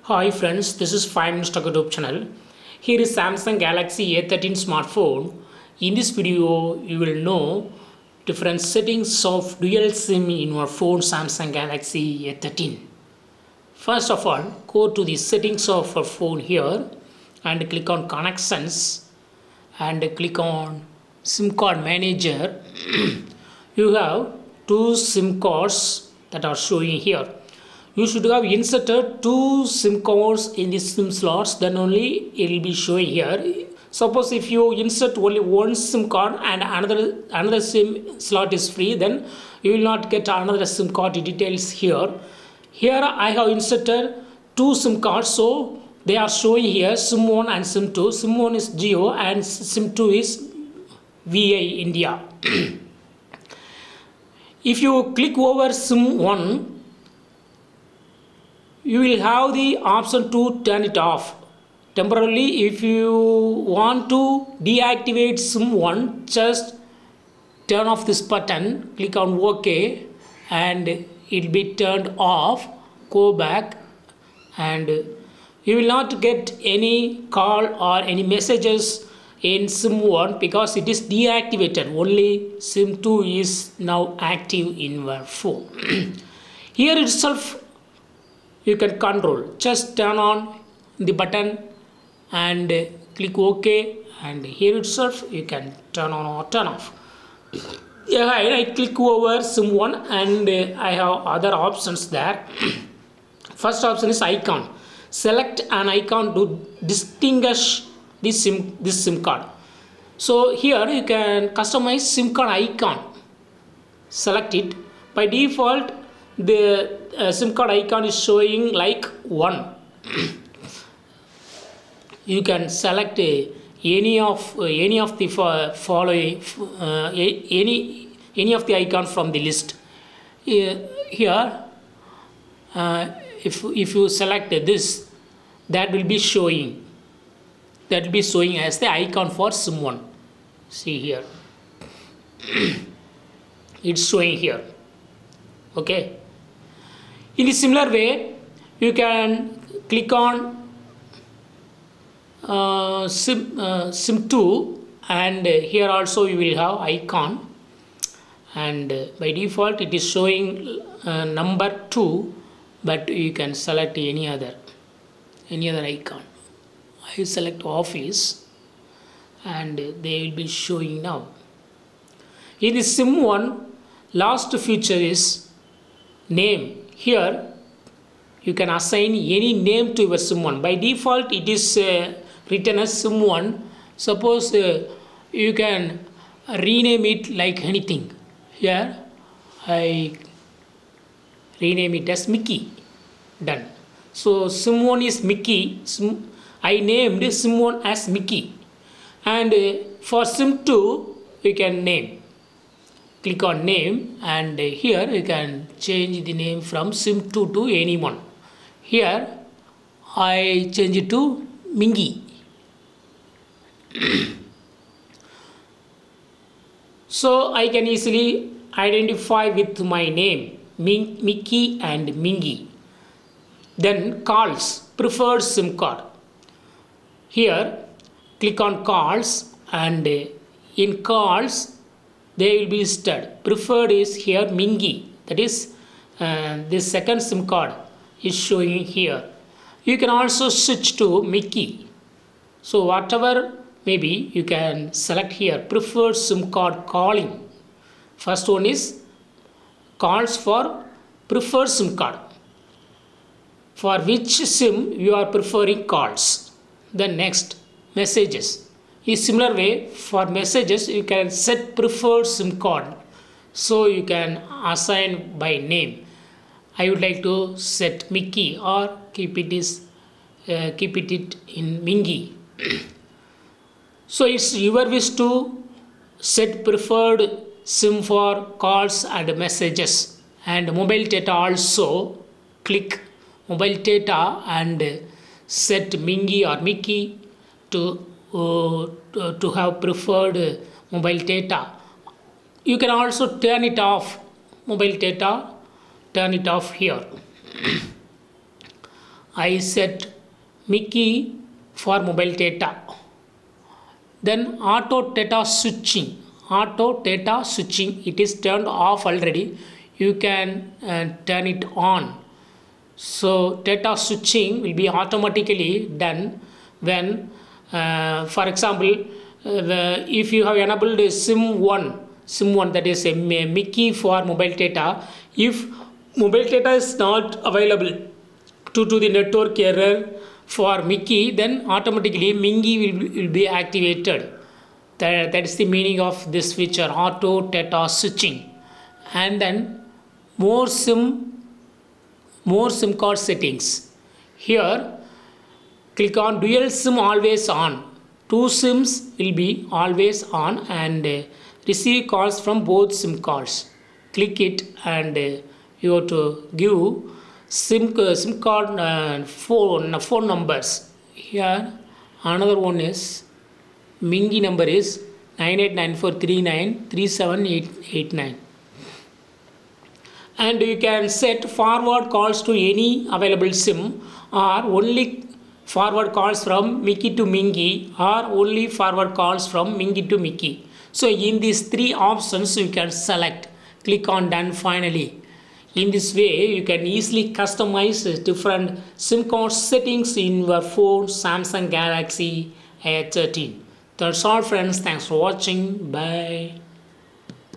Hi friends, this is 5 Minutes Talk YouTube channel. Here is Samsung Galaxy A13 smartphone. In this video, you will know different settings of dual SIM in your phone Samsung Galaxy A13. First of all, go to the settings of your phone here and click on connections and click on SIM card manager. You have two SIM cards that are showing here. You should have inserted two SIM cards in the SIM slots, then only it will be showing here. Suppose if you insert only one SIM card and another SIM slot is free, then you will not get another SIM card details here. Here I have inserted two SIM cards, so they are showing here SIM 1 and SIM 2. SIM 1 is Jio and SIM 2 is VI India. If you click over SIM 1, you will have the option to turn it off. Temporarily, if you want to deactivate SIM 1, just turn off this button, click on OK, and it will be turned off. Go back and you will not get any call or any messages in SIM 1 because it is deactivated. Only SIM 2 is now active in your phone. Here itself you can control. Just turn on the button and click OK, and here itself you can turn on or turn off. Yeah, I click over SIM 1 and I have other options there. First option is icon. Select an icon to distinguish this SIM card. So here you can customize SIM card icon. Select it. By default, the SIM card icon is showing like 1. You can select any of the following any of the icon from the list. Here if you select this, that will be showing as the icon for SIM 1. See here. It's showing here. Okay. In a similar way, you can click on SIM 2, and here also you will have icon, and by default it is showing number 2, but you can select any other icon. I select office and they will be showing now. In the SIM 1, last feature is name. Here you can assign any name to your SIM 1. By default it is written as SIM 1. Suppose you can rename it like anything. Here I rename it as Mickey. Done. So SIM 1 is Mickey. I named SIM 1 as Mickey, and for SIM 2 you can name. Click on name, and here you can change the name from SIM 2 to anyone. Here I change it to Mingy. So I can easily identify with my name Mickey and Mingy. Then calls, preferred SIM card. Here click on calls, and in calls they will be listed. Preferred is here Mingy, that is this second SIM card is showing here. You can also switch to Mickey. So whatever maybe you can select here. Preferred SIM card calling. First one is calls for preferred SIM card. For which SIM you are preferring calls. Then next, messages. In similar way, for messages you can set preferred SIM card, so you can assign by name. I would like to set Mickey, or keep it in Mingy. So it's your wish to set preferred SIM for calls and messages. And mobile data also, click mobile data and set Mingy or Mickey to have preferred mobile data. You can also turn it off, mobile data, turn it off here. I set Mickey for mobile data. Then auto data switching. Auto data switching, it is turned off already. You can turn it on. So data switching will be automatically done when, for example, if you have enabled a SIM1 that is a Mickey for mobile data. If mobile data is not available due to the network error for Mickey, then automatically Mingy will be activated. That is the meaning of this feature, auto data switching. And then more SIM card settings. Here click on dual SIM always on. Two SIMs will be always on and receive calls from both SIM cards. Click it and you have to give SIM card phone numbers. Here another one is Mingy number is 9894393789. And you can set forward calls to any available SIM, or only forward calls from Mickey to Mingy, or only forward calls from Mingy to Mickey. So in these three options you can select. Click on done finally. In this way you can easily customize different SIM card settings in your phone Samsung Galaxy A13. That's all friends. Thanks for watching. Bye.